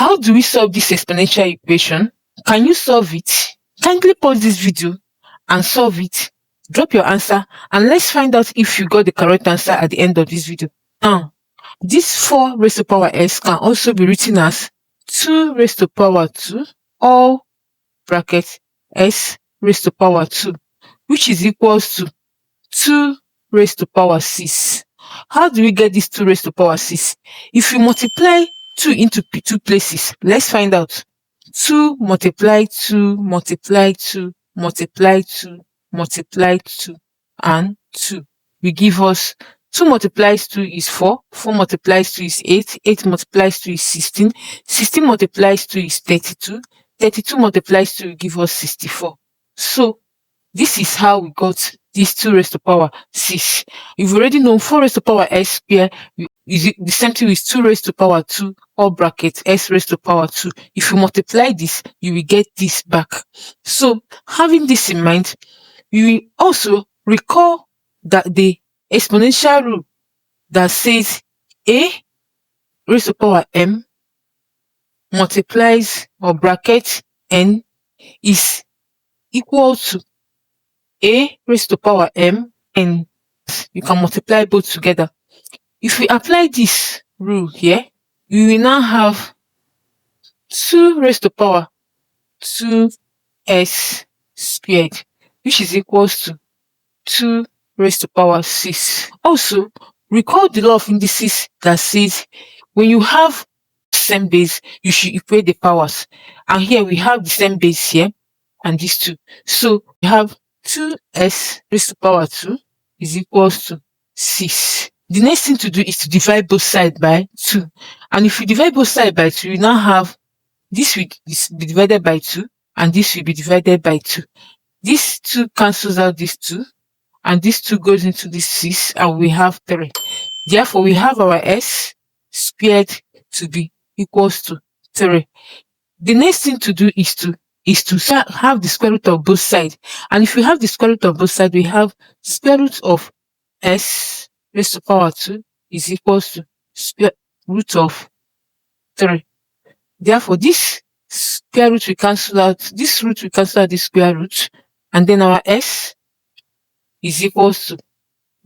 How do we solve this exponential equation? Can you solve it? Kindly pause this video and solve it. Drop your answer and let's find out if you got the correct answer at the end of this video. Now, this 4 raised to power s can also be written as 2 raised to power 2 all bracket s raised to power 2, which is equals to 2 raised to power 6. How do we get this 2 raised to power 6? If you multiply 2 into 2 places, let's find out. 2 multiply 2 multiply 2 multiply 2 multiply 2 and 2 will give us 2 multiplies 2 is 4, 4 multiplies 2 is 8, 8 multiplies 2 is 16, 16 multiplies 2 is 32, 32 multiplies 2 will give us 64. So this is how we got this 2 raised to power 6. You've already known 4 raised to power s square is the same thing with 2 raised to power 2 all bracket s raised to power 2. If you multiply this, you will get this back. So having this in mind, you will also recall that the exponential rule that says a raised to power m multiplies or bracket n is equal to a raised to power m, and you can multiply both together. If we apply this rule here, we will now have 2 raised to power 2s squared, which is equals to 2 raised to power 6. Also, recall the law of indices that says when you have the same base, you should equate the powers. And here we have the same base here and these two. So we have 2s raised to power 2 is equals to 6. The next thing to do is to divide both sides by 2. And if you divide both sides by 2, you now have this will be divided by 2 and this will be divided by 2. This 2 cancels out this 2 and this 2 goes into this 6 and we have 3. Therefore, we have our s squared to be equals to 3. The next thing to do is to have the square root of both sides. And if we have the square root of both sides, we have square root of s raised to power 2 is equals to square root of 3. Therefore, this square root will cancel out, this root will cancel out this square root, and then our s is equals to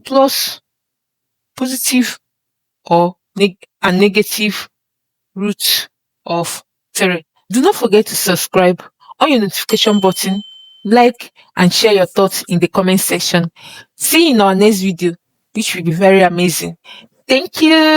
plus positive or a negative root of 3. Do not forget to subscribe, on your notification button, like and share your thoughts in the comment section. See you in our next video, which will be very amazing. Thank you.